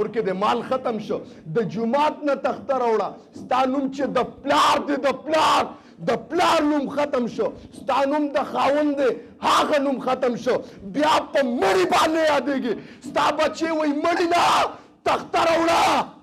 ورکه د مال ختم شو د جمعات نه تخته راوړه ستا نوم چې د پلار دی د پلار نوم ختم شو ستا نوم د خاوند دی هغه نوم ختم شو بیا په مړي باندې یادېږي ستا بچې وایي مړي نه تخته راوړه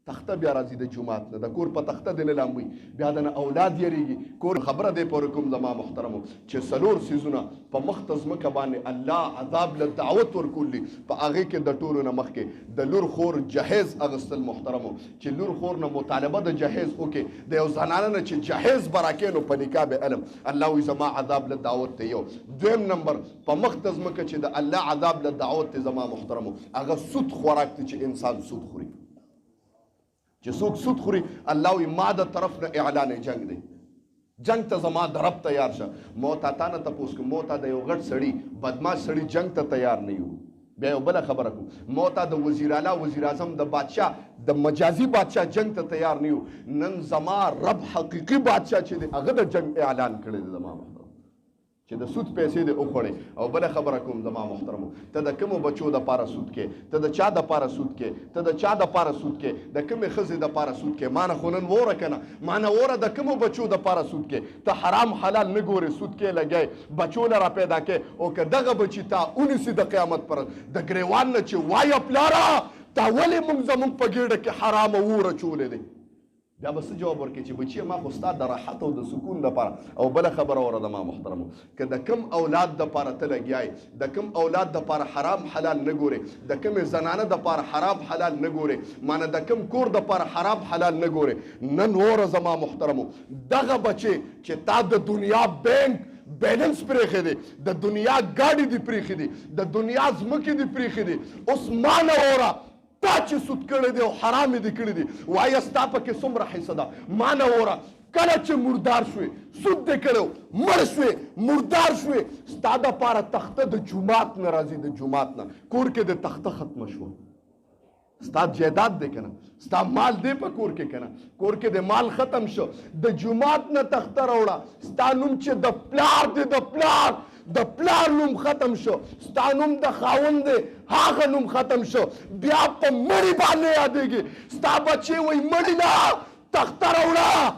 تخته بیا راځي د جمعات نه د کور په تخته دی نه لامبوي بیا د نه اولاد یریږي کور خبره دی پورې کوم زما محترمو چې څلور څیزونه په مخ ته ځمکه باندې الله عذاب له دعوت ورکولي په هغې کې د ټولو نه مخکې د لور خور جهیز اخیستل محترمو چې لور خور نه مطالبه د جهیز وکړي د یو زنانه نه چې جهیز به راکړې نو په نکاح به علم الله وایي زما عذاب له دعوت دی یو دویم نمبر په مخ ته ځمکه چې د الله عذاب له دعوت دی زما محترمو هغه سود خوراک دی چې انسان سود خوري چې څوک سود خوري الله وایي ما د طرف نه اعلان جنگ دی جنگ ته زما د رب تیار شه مو تا نه تپوس کوم مو تا د یو غټ سړي بدماش سړي جنگ ته تیار نه یو بیا یو بله خبره کوم مو تا د وزیر اعلی وزیر اعظم د بادشاه د مجازي بادشاه جنگ ته تیار نه یو نن زما رب حقیقي بادشاه چې دی هغه د جنگ اعلان کړی دی زما محترم چې د سود پیسې دې وخوړې او بله خبره کوم زما محترمو ته د کومو بچو دپاره سود کې ته د چا دپاره سود کې ته د چا دپاره سود کې د کومې ښځې دپاره سود کې ما نه خو نن وره که نه ما نه وره د کومو بچو دپاره سود کې ته حرام حلال نه ګورې سود کې لګی بچو نه را پیدا کې او که دغه بچي تا ونیسي د قیامت پر د ګریوان نه چې وایه پلاره تا ولې موږ زموږ په ګېډه کې حرامه اور اچولی دی بیا به څه جواب ورکړي چې بچیه ما خو ستا د راحت او د سکون دپاره او بله خبره وره ده ما محترمو که د کم اولاد دپاره ته لګیایې د کم اولاد دپاره حرام حلال نه ګورې د کمې زنانه دپاره حرام حلال نه ګورې مانه د کم کور دپاره حرام حلال نه ګورې نن وره زما محترمو دغه بچې چې تا د دنیا بینک بیلنس پریښی دی د دنیا ګاډي دي پریښي دي د دنیا ځمکې دي پریښي دي اوس ما نه وره تا چې سود کړی دی او حرام یې دې کړي دي وایه ستا پکې څومره حصه ده ما نه وره کله چې مردار شوې سود دې کړی مړ شوې مردار شوې ستا دپاره تخته د جومات نه راځي د جومات نه کور کې د تخته ختمه شوه ستا جیداد دی که نه ستا مال دی په کور کې که نه کور کې د مال ختم شو د جومات نه تخته راوړه ستا نوم چې د پلار دی د پلار نوم ختم شو ستا نوم د خاوند دی هغه نوم ختم شو بیا په مړي باندې یادېږي ستا بچې وایي مړي نه تخته راوړه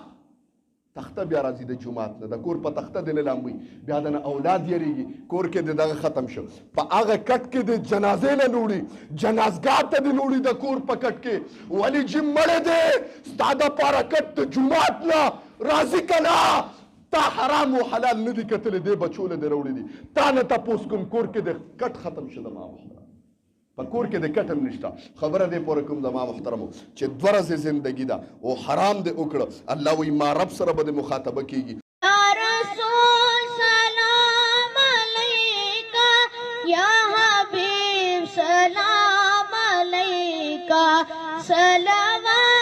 تخته بیا راځي د جومات نه د کور په تخته دی نه لامبوي بیا د نه اولاد یریږي کور کې د دغه ختم شو په هغه کټ کې د جنازې نه نوړي جنازګاه ته دې نوړي د کور په کټ کې ولې چې مړی دی ستا دپاره کټ د جومات نه راځي که نه تا حرام و حلال نه دي کتلی دی بچو له دې راوړي دي تا نه تپوس کوم کور کې د کټ ختم شو زما محترم په کور کې د کټ هم نشته خبره دې پورې کوم زما محترمو چې دوه ورځې زندګي ده او حرام دې وکړه الله وایي ما رب سره به دې مخاطبه کېږي یا رسول سلام علیکا یا حبیب سلام علیکا صلوات